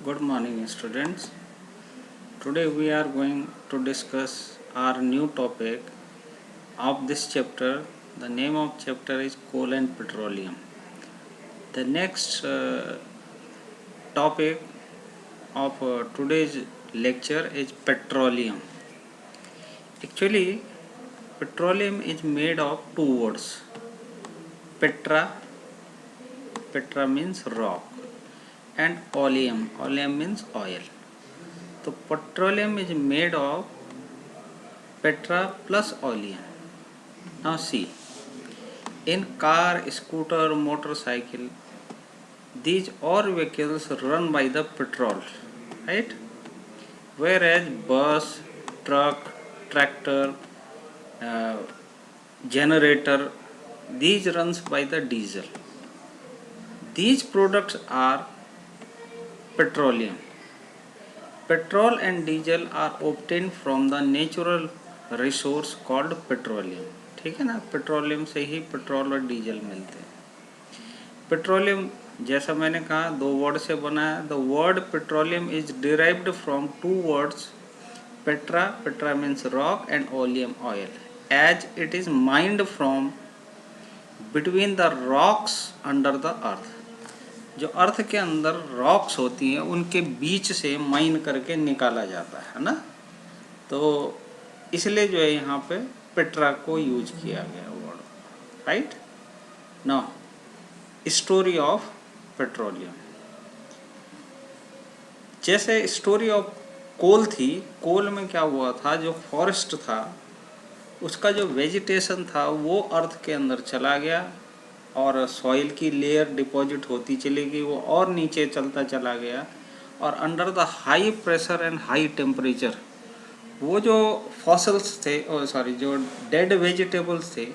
Good morning, students. Today we are going to discuss our new topic of this chapter. The name of chapter is coal and petroleum. The next topic of today's lecture is petroleum. Actually, petroleum is made of two words. Petra, Petra means rock, and oleum. Oleum means oil. So petroleum is made of Petra plus oleum. Now see, in car, scooter, motorcycle, these all vehicles run by the petrol, right? Whereas bus, truck, tractor, uh, generator, these runs by the diesel. These products are petroleum. Petrol and diesel are obtained from the natural resource called petroleum. ठीक है ना, petroleum से ही petrol और diesel मिलते हैं. Petroleum जैसा मैंने कहा दो वर्ड से बना है. The word petroleum is derived from two words petra, petra means rock, and oleum oil, as it is mined from between the rocks under the earth. जो अर्थ के अंदर रॉक्स होती हैं उनके बीच से माइन करके निकाला जाता है ना. तो इसलिए जो है यहाँ पे पेट्रा को यूज किया गया word, right. Now story of petroleum. जैसे स्टोरी ऑफ कोल थी, कोल में क्या हुआ था, जो फॉरेस्ट था उसका जो वेजिटेशन था वो अर्थ के अंदर चला गया और सॉइल की लेयर डिपॉजिट होती चली गई, वो और नीचे चलता चला गया और under the high pressure and high temperature वो जो फॉसल्स थे, जो डेड वेजिटेबल्स थे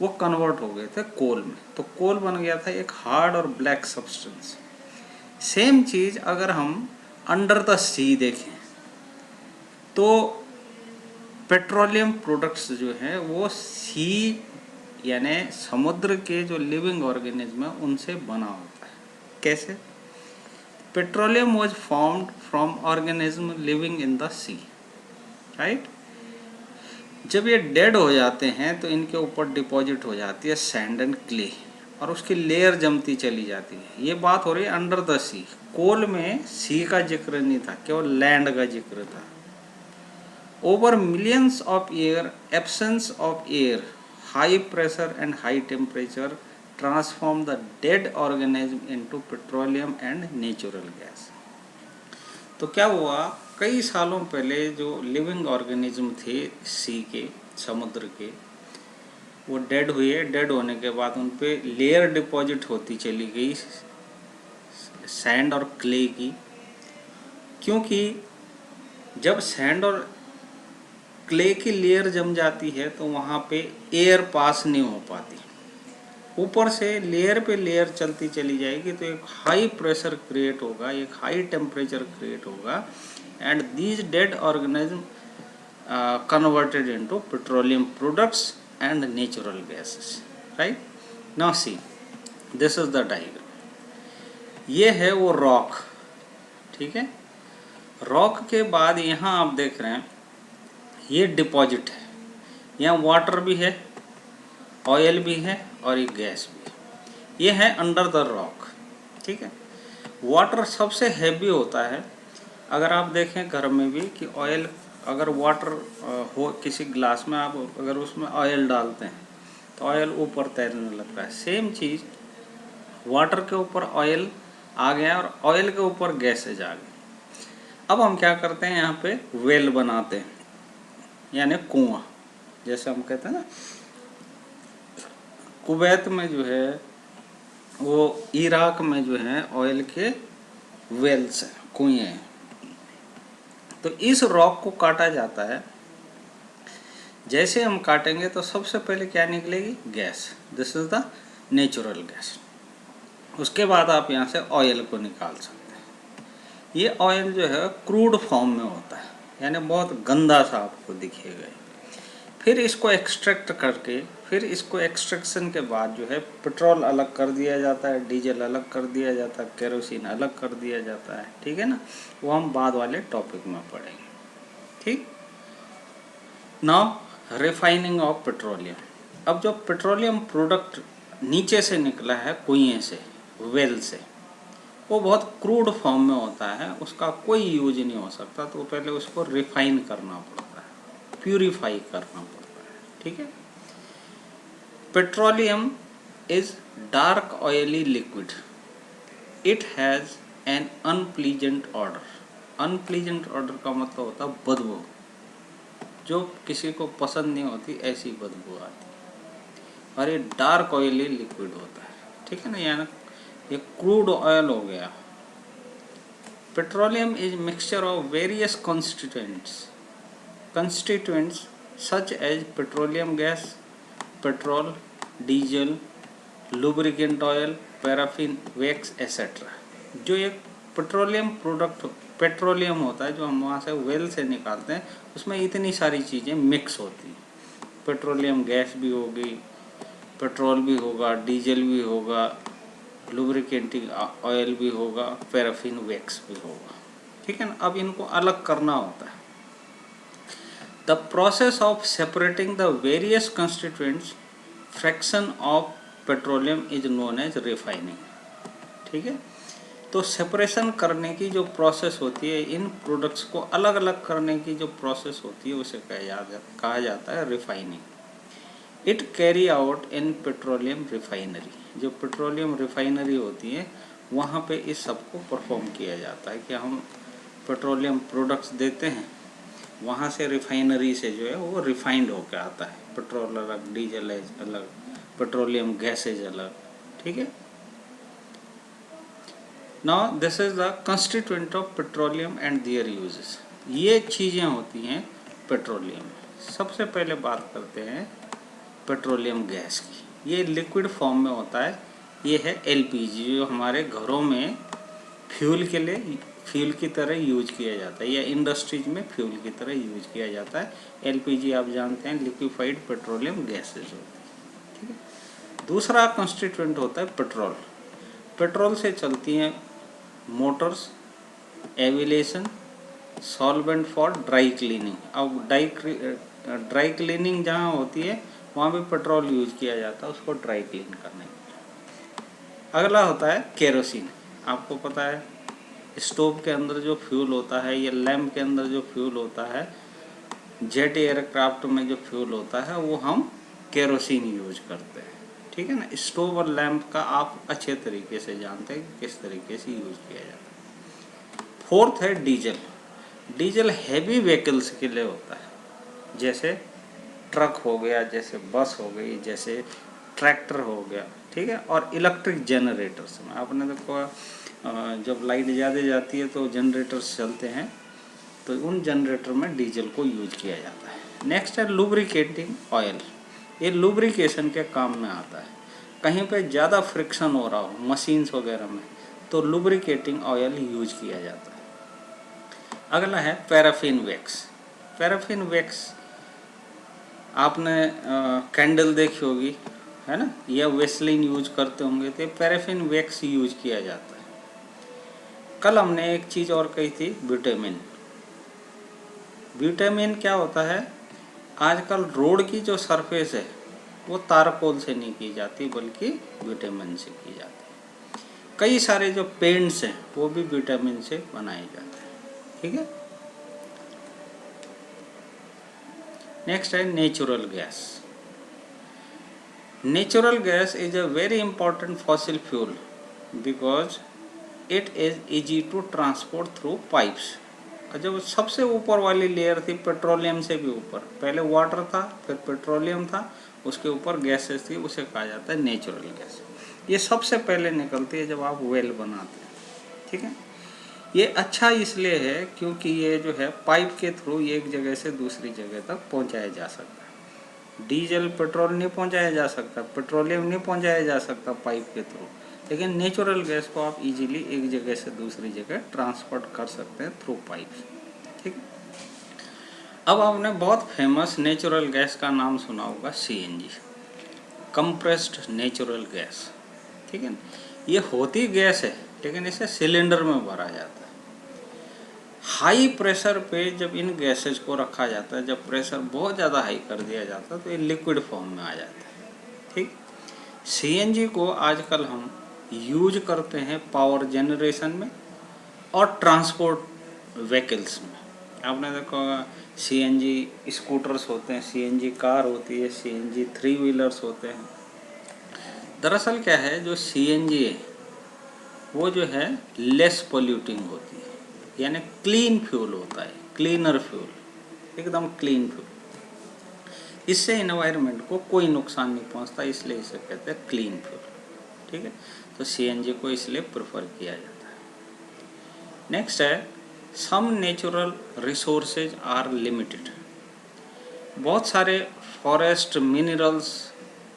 वो कन्वर्ट हो गए थे कोल में. तो कोल बन गया था एक हार्ड और ब्लैक सब्सटेंस. सेम चीज़ अगर हम अंडर द सी देखें तो पेट्रोलियम प्रोडक्ट्स जो हैं वो सी यानी समुद्र के जो लिविंग ऑर्गेनिज्म है उनसे बना होता है. कैसे? Petroleum was formed from organism living in the sea, right. जब ये डेड हो जाते हैं तो इनके ऊपर डिपॉजिट हो जाती है सैंड एंड क्ले और उसकी लेयर जमती चली जाती है. ये बात हो रही है अंडर द सी. कोल में सी का जिक्र नहीं था, केवल लैंड का जिक्र था. Over millions of year, absence of air, high pressure and high temperature transform the dead organism into petroleum and natural gas. तो क्या हुआ, कई सालों पहले जो लिविंग ऑर्गेनिज्म थे सी के, समुद्र के, वो डेड हुए. डेड होने के बाद उन पे लेयर डिपॉजिट होती चली गई सैंड और क्ले की. क्योंकि जब सैंड और क्ले की लेयर जम जाती है तो वहाँ पे एयर पास नहीं हो पाती. ऊपर से लेयर पे लेयर चलती चली जाएगी तो एक हाई प्रेशर क्रिएट होगा, एक हाई टेम्परेचर क्रिएट होगा, and these dead organism converted into petroleum products and natural gases, right. Now see, this is the diagram. ये है वो रॉक, ठीक है. रॉक के बाद यहाँ आप देख रहे हैं ये डिपॉजिट है. यहाँ वाटर भी है, ऑयल भी है और एक गैस भी है. ये है अंडर द रॉक, ठीक है. वाटर सबसे हैवी होता है. अगर आप देखें घर में भी कि ऑयल, अगर वाटर हो किसी ग्लास में, आप अगर उसमें ऑयल डालते हैं तो ऑयल ऊपर तैरने लगता है. सेम चीज़ वाटर के ऊपर ऑयल आ गया और ऑयल के ऊपर गैसेज आ गई. अब हम क्या करते हैं, यहाँ पे वेल बनाते हैं यानी कुआं, जैसे हम कहते हैं ना. कुवैत में जो है वो इराक में जो है ऑयल के वेल्स हैं, कुएं हैं. तो इस रॉक को काटा जाता है. जैसे हम काटेंगे तो सबसे पहले क्या निकलेगी, gas. This is the natural gas. उसके बाद आप यहाँ से ऑयल को निकाल सकते हैं. ये ऑयल जो है क्रूड फॉर्म में होता है, यानी बहुत गंदा सा आपको दिखेगा. फिर इसको एक्सट्रैक्ट करके, फिर इसको एक्सट्रैक्शन के बाद जो है पेट्रोल अलग कर दिया जाता है, डीजल अलग कर दिया जाता है, केरोसिन अलग कर दिया जाता है, ठीक है ना। वो हम बाद वाले टॉपिक में पढ़ेंगे, ठीक। Now refining of petroleum. अब जो पेट्रोलियम प्रोडक्ट नीचे से निकला है कुएं से, वेल से, वो बहुत क्रूड फॉर्म में होता है, उसका कोई यूज नहीं हो सकता, तो पहले उसको रिफाइन करना पड़ता है, प्यूरिफाई करना पड़ता है, ठीक है। Petroleum is dark oily liquid, it has an unpleasant order. Unpleasant order का मतलब होता है बदबू, जो किसी को पसंद नहीं होती ऐसी बदबू आती है, और ये डार्क ऑयली लिक्विड होता है, ठीक है ना, यानी ये क्रूड ऑयल हो गया। Petroleum is mixture of various constituents such as petroleum gas, petrol, diesel, lubricant oil, paraffin, wax etcetera. जो एक पेट्रोलियम प्रोडक्ट पेट्रोलियम होता है जो हम वहाँ से वेल से निकालते हैं, उसमें इतनी सारी चीज़ें मिक्स होती हैं। पेट्रोलियम गैस भी होगी, पेट्रोल भी होगा, डीजल भी होगा, लुब्रिकेंटिंग ऑयल भी होगा, पैराफिन वैक्स भी होगा, ठीक है ना। अब इनको अलग करना होता है। The process of separating the various constituents fraction of petroleum is known as refining, ठीक है। तो सेपरेशन करने की जो प्रोसेस होती है, इन प्रोडक्ट्स को अलग अलग करने की जो प्रोसेस होती है, उसे कहा जाता है refining. It carry out in petroleum refinery. जो पेट्रोलियम रिफाइनरी होती है वहाँ पे इस सब को परफॉर्म किया जाता है कि हम पेट्रोलियम प्रोडक्ट्स देते हैं, वहाँ से रिफाइनरी से जो है वो रिफाइंड होकर आता है, पेट्रोल अलग, डीजल अलग, पेट्रोलियम गैसेज अलग, ठीक है। Now this is the constituent of petroleum and their uses. ये चीज़ें होती हैं पेट्रोलियम में। सबसे पहले बात करते हैं पेट्रोलियम गैस की। ये लिक्विड फॉर्म में होता है, ये है एलपीजी, जो हमारे घरों में फ्यूल के लिए फ्यूल की तरह यूज किया जाता है, या इंडस्ट्रीज में फ्यूल की तरह यूज किया जाता है। एलपीजी आप जानते हैं लिक्विफाइड पेट्रोलियम गैसेज होती है, ठीक है। दूसरा कंस्टिट्यूएंट होता है पेट्रोल। पेट्रोल से चलती हैं motors, aviation, solvent for dry cleaning. अब ड्राई क्लीनिंग जहाँ होती है वहाँ भी पेट्रोल यूज किया जाता है उसको ड्राई क्लीन करने के लिए। अगला होता है केरोसिन। आपको पता है स्टोव के अंदर जो फ्यूल होता है या लैम्प के अंदर जो फ्यूल होता है, जेट एयरक्राफ्ट में जो फ्यूल होता है, वो हम केरोसिन यूज करते हैं, ठीक है ना। स्टोव और लैम्प का आप अच्छे तरीके से जानते हैं कि किस तरीके से यूज किया जाता है। फोर्थ है डीजल। डीजल हैवी व्हीकल्स के लिए होता है, जैसे ट्रक हो गया, जैसे बस हो गई, जैसे ट्रैक्टर हो गया, ठीक है। और इलेक्ट्रिक जनरेटर्स में आपने देखो जब लाइट ज़्यादा जाती है तो जनरेटर्स चलते हैं, तो उन जनरेटर में डीजल को यूज किया जाता है। नेक्स्ट है लुब्रिकेटिंग ऑयल। ये लुब्रिकेशन के काम में आता है। कहीं पे ज़्यादा फ्रिक्शन हो रहा हो मशीन्स वगैरह में, तो लुब्रिकेटिंग ऑयल यूज किया जाता है। अगला है पैराफिन वैक्स। पैराफिन वैक्स आपने कैंडल देखी होगी, है ना, या वेस्लिन यूज करते होंगे, तो पैराफिन वैक्स यूज किया जाता है। कल हमने एक चीज़ और कही थी, विटामिन। विटामिन क्या होता है, आजकल रोड की जो सरफेस है वो तारकोल से नहीं की जाती बल्कि विटामिन से की जाती है। कई सारे जो पेंट्स हैं वो भी विटामिन से बनाए जाते हैं, ठीक है। नेक्स्ट है natural gas. Natural gas is a very important fossil fuel because it is easy to transport through pipes. और जब सबसे ऊपर वाली लेयर थी पेट्रोलियम से भी ऊपर, पहले वाटर था, फिर पेट्रोलियम था, उसके ऊपर गैसेस थी, उसे कहा जाता है नेचुरल गैस। ये सबसे पहले निकलती है जब आप वेल बनाते हैं, ठीक है। ये अच्छा इसलिए है क्योंकि ये जो है पाइप के थ्रू एक जगह से दूसरी जगह तक पहुंचाया जा सकता है। डीजल पेट्रोल नहीं पहुंचाया जा सकता, पेट्रोलियम नहीं पहुंचाया जा सकता पाइप के थ्रू, लेकिन नेचुरल गैस को आप इजीली एक जगह से दूसरी जगह ट्रांसपोर्ट कर सकते हैं थ्रू पाइप, ठीक है। अब आपने बहुत फेमस नेचुरल गैस का नाम सुना होगा, सीएनजी, कंप्रेस्ड नेचुरल गैस, ठीक है ना। ये होती गैस है लेकिन इसे सिलेंडर में भरा जाता है। हाई प्रेशर पे जब इन गैसेज को रखा जाता है, जब प्रेशर बहुत ज़्यादा हाई कर दिया जाता है तो ये लिक्विड फॉर्म में आ जाता है, ठीक। सीएनजी को आजकल हम यूज करते हैं पावर जनरेशन में और ट्रांसपोर्ट व्हीकल्स में। आपने देखा होगा सीएनजी स्कूटर्स होते हैं, सीएनजी कार होती है, सीएनजी 3 व्हीलर्स होते हैं। दरअसल क्या है, जो सीएनजी है वो जो है लेस पोल्यूटिंग होती है, यानी क्लीन फ्यूल होता है, क्लीनर फ्यूल, एकदम क्लीन फ्यूल। इससे इन्वायरमेंट को कोई नुकसान नहीं पहुंचता, इसलिए इसे कहते हैं क्लीन फ्यूल, ठीक है। तो सीएनजी को इसलिए प्रेफर किया जाता है। नेक्स्ट है, some natural resources are limited. बहुत सारे फॉरेस्ट, मिनरल्स,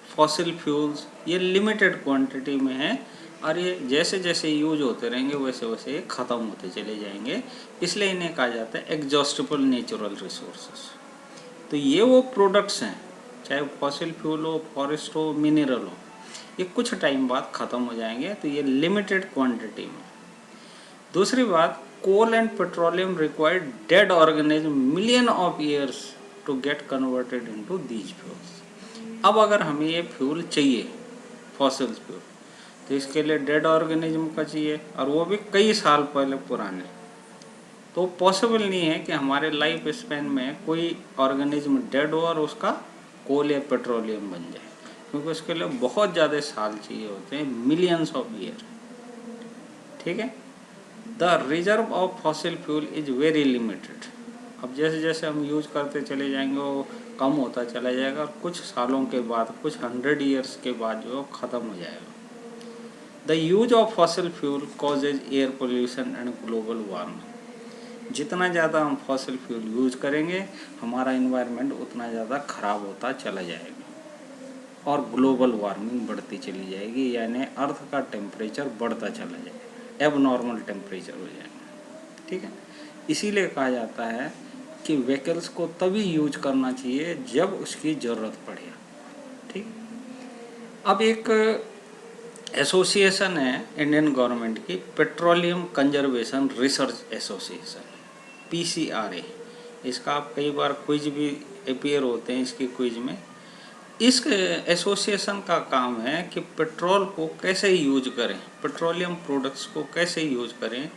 फॉसिल फ्यूल्स ये लिमिटेड क्वांटिटी में हैं और ये जैसे जैसे यूज होते रहेंगे वैसे वैसे ये ख़त्म होते चले जाएंगे, इसलिए इन्हें कहा जाता है एग्जॉस्टिबल नेचुरल रिसोर्सेज। तो ये वो प्रोडक्ट्स हैं, चाहे फॉसिल फ्यूल हो, फॉरेस्ट हो, मिनरल हो, ये कुछ टाइम बाद ख़त्म हो जाएंगे, तो ये लिमिटेड क्वांटिटी में। दूसरी बात, coal and petroleum required dead organism million of years to get converted into these fuels. अब अगर हमें ये फ्यूल चाहिए, फॉसिल फ्यूल, तो इसके लिए डेड ऑर्गेनिज्म का चाहिए, और वो भी कई साल पहले पुराने। तो पॉसिबल नहीं है कि हमारे लाइफ स्पैन में कोई ऑर्गेनिज्म डेड हो और उसका कोल या पेट्रोलियम बन जाए, क्योंकि उसके लिए बहुत ज़्यादा साल चाहिए होते हैं, मिलियंस ऑफ ईयर, ठीक है। The reserve of fossil fuel is very limited. अब जैसे जैसे हम यूज करते चले जाएंगे वो कम होता चला जाएगा, और कुछ सालों के बाद, कुछ 100 ईयर्स के बाद जो ख़त्म हो जाएगा। The use of fossil fuel causes air pollution and global warming. जितना ज़्यादा हम फॉसिल फ्यूल यूज करेंगे हमारा इन्वायरमेंट उतना ज़्यादा खराब होता चला जाएगा और ग्लोबल वार्मिंग बढ़ती चली जाएगी, यानी अर्थ का टेम्परेचर बढ़ता चला जाएगा, एबनॉर्मल टेम्परेचर हो जाएगा, ठीक है। इसीलिए कहा जाता है कि व्हीकल्स को तभी यूज करना चाहिए जब उसकी ज़रूरत पड़े, ठीक। अब एक एसोसिएशन है इंडियन गवर्नमेंट की, petroleum conservation research association, PCRA। इसका आप कई बार क्विज भी अपीयर होते हैं इसकी क्विज में। इस एसोसिएशन का काम है कि पेट्रोल को कैसे यूज करें, पेट्रोलियम प्रोडक्ट्स को कैसे यूज करें,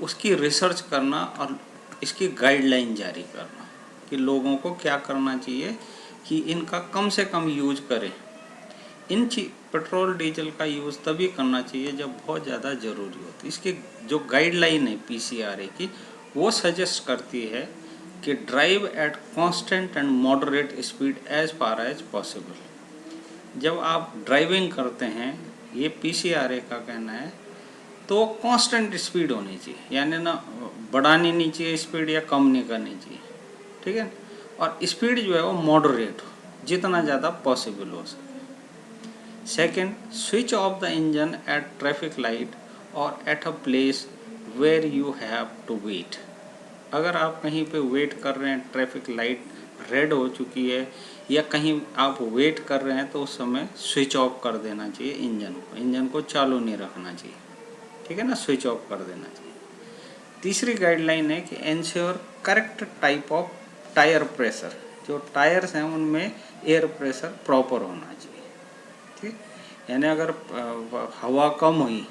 उसकी रिसर्च करना और इसकी गाइडलाइन जारी करना कि लोगों को क्या करना चाहिए कि इनका कम से कम यूज करें। पेट्रोल डीजल का यूज़ तभी करना चाहिए जब बहुत ज़्यादा ज़रूरी हो। तो इसकी जो गाइडलाइन है PCRA की, वो सजेस्ट करती है कि drive at constant and moderate speed as far as possible. जब आप ड्राइविंग करते हैं, ये PCRA का कहना है, तो कांस्टेंट स्पीड होनी चाहिए, यानी ना बढ़ानी नहीं चाहिए स्पीड या कम नहीं करनी चाहिए, ठीक है। और स्पीड जो है वो मॉडरेट हो, जितना ज़्यादा पॉसिबल हो सके। Second, switch off the engine at traffic light और at a place where you have to wait. अगर आप कहीं पे वेट कर रहे हैं, ट्रैफिक लाइट रेड हो चुकी है या कहीं आप वेट कर रहे हैं, तो उस समय स्विच ऑफ कर देना चाहिए इंजन को चालू नहीं रखना चाहिए, ठीक है ना, स्विच ऑफ कर देना चाहिए। तीसरी गाइडलाइन है कि ensure correct type of tyre pressure. जो टायर्स हैं उनमें एयर प्रेशर प्रॉपर होना चाहिए, ठीक। यानी अगर हवा कम हुई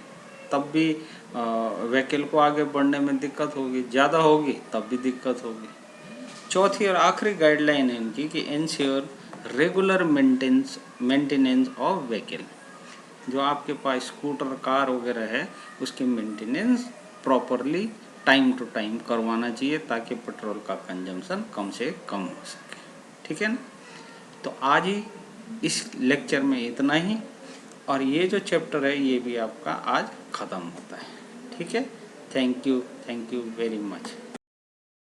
तब भी व्हीकल को आगे बढ़ने में दिक्कत होगी, ज़्यादा होगी तब भी दिक्कत होगी। चौथी और आखिरी गाइडलाइन है इनकी कि ensure regular maintenance of vehicle. जो आपके पास स्कूटर, कार वगैरह है, उसकी maintenance properly time to time करवाना चाहिए ताकि पेट्रोल का कंजम्पशन कम से कम हो सके, ठीक है ना। तो आज ही इस लेक्चर में इतना ही, और ये जो चैप्टर है ये भी आपका आज ख़त्म होता है, ठीक है। Thank you very much.